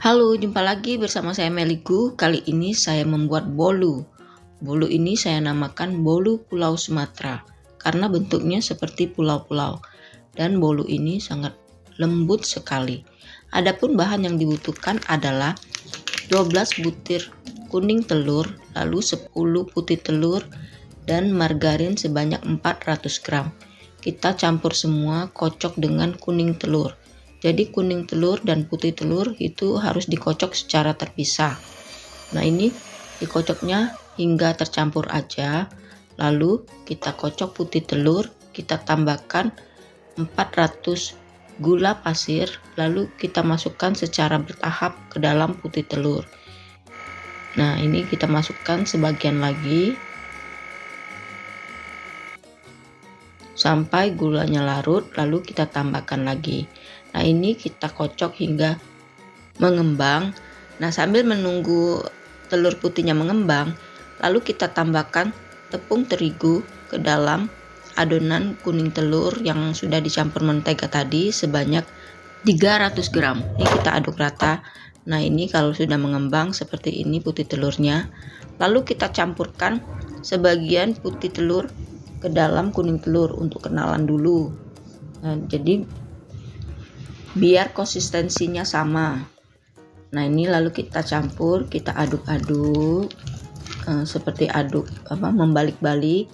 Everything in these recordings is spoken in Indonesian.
Halo, jumpa lagi bersama saya Meligu. Kali ini saya membuat bolu. Bolu ini saya namakan bolu Pulau Sumatera karena bentuknya seperti pulau-pulau dan bolu ini sangat lembut sekali. Adapun bahan yang dibutuhkan adalah 12 butir kuning telur, lalu 10 putih telur dan margarin sebanyak 400 gram. Kita campur semua, kocok dengan kuning telur. Jadi kuning telur dan putih telur itu harus dikocok secara terpisah. Nah, ini dikocoknya hingga tercampur aja. Lalu kita kocok putih telur, kita tambahkan 400 gula pasir, lalu kita masukkan secara bertahap ke dalam putih telur. Nah, ini kita masukkan sebagian lagi sampai gulanya larut, lalu kita tambahkan lagi. Nah, ini kita kocok hingga mengembang. Nah, sambil menunggu telur putihnya mengembang, lalu kita tambahkan tepung terigu ke dalam adonan kuning telur yang sudah dicampur mentega tadi sebanyak 300 gram. Ini kita aduk rata. Nah, ini kalau sudah mengembang seperti ini putih telurnya. Lalu kita campurkan sebagian putih telur ke dalam kuning telur untuk kenalan dulu. Nah, jadi biar konsistensinya sama. Nah, ini lalu kita campur, kita aduk-aduk seperti membalik-balik.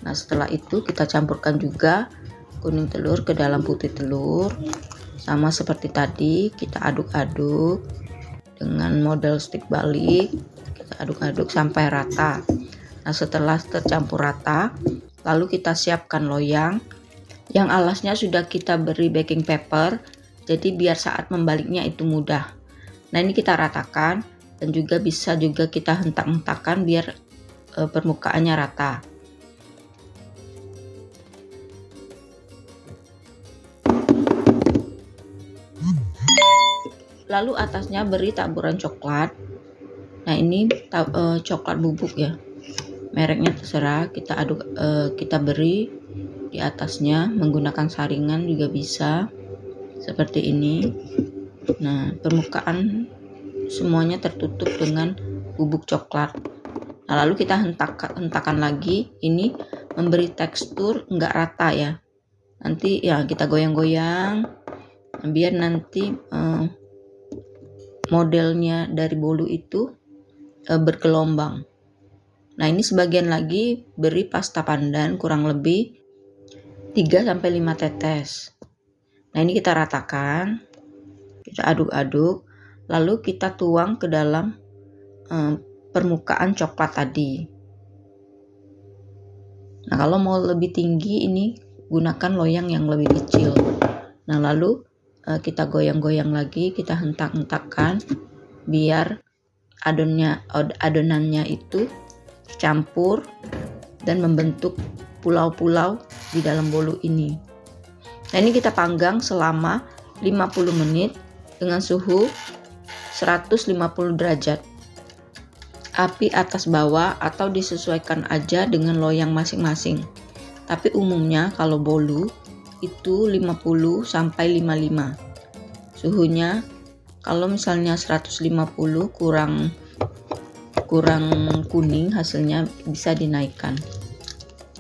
Nah, setelah itu kita campurkan juga kuning telur ke dalam putih telur, sama seperti tadi kita aduk-aduk dengan model stick balik. Kita aduk-aduk sampai rata. Nah, setelah tercampur rata, lalu kita siapkan loyang yang alasnya sudah kita beri baking paper. Jadi biar saat membaliknya itu mudah. Nah, ini kita ratakan dan juga bisa kita hentak-hentakan biar permukaannya rata. Lalu atasnya beri taburan coklat. Nah, ini coklat bubuk ya. Mereknya terserah, kita beri di atasnya menggunakan saringan juga bisa. Seperti ini. Nah, permukaan semuanya tertutup dengan bubuk coklat. Nah, lalu kita hentakan lagi. Ini memberi tekstur enggak rata ya. Nanti ya kita goyang-goyang biar nanti modelnya dari bolu itu bergelombang. Nah, ini sebagian lagi beri pasta pandan kurang lebih 3-5 tetes. Nah, ini kita ratakan, kita aduk-aduk, lalu kita tuang ke dalam permukaan coklat tadi. Nah, kalau mau lebih tinggi ini gunakan loyang yang lebih kecil. Nah, lalu kita goyang-goyang lagi, kita hentak-hentakkan biar adonannya itu campur dan membentuk pulau-pulau di dalam bolu ini. Nah, ini kita panggang selama 50 menit dengan suhu 150 derajat. Api atas bawah atau disesuaikan aja dengan loyang masing-masing. Tapi umumnya kalau bolu itu 50 sampai 55. Suhunya kalau misalnya 150 kurang kuning, hasilnya bisa dinaikkan.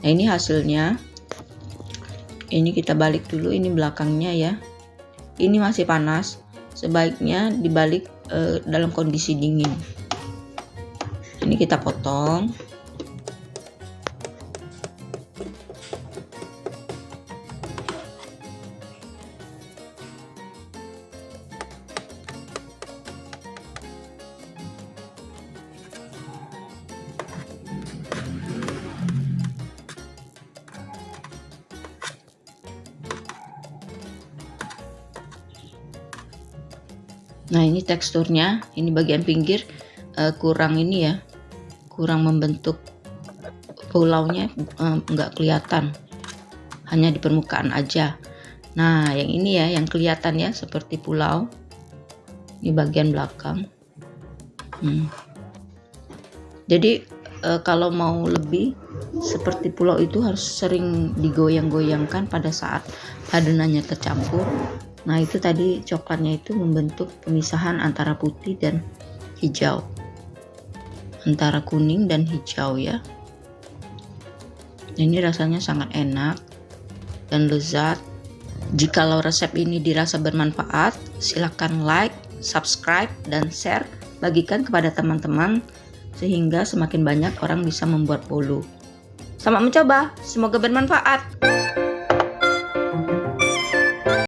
Nah, ini hasilnya. Ini kita balik dulu, ini belakangnya ya. Ini masih panas, sebaiknya dibalik dalam kondisi dingin. Ini kita potong. Nah, ini teksturnya, ini bagian pinggir kurang ini ya, kurang membentuk pulaunya, nggak kelihatan, hanya di permukaan aja. Nah, yang ini ya, yang kelihatan ya seperti pulau. Ini bagian belakang. Jadi kalau mau lebih seperti pulau itu harus sering digoyang-goyangkan pada saat adonannya tercampur Nah, itu tadi coklatnya itu membentuk pemisahan antara putih dan hijau, antara kuning dan hijau ya. Ini rasanya sangat enak dan lezat. Jikalau resep ini dirasa bermanfaat, silakan like, subscribe, dan share. Bagikan kepada teman-teman sehingga semakin banyak orang bisa membuat bolu. Selamat mencoba, semoga bermanfaat.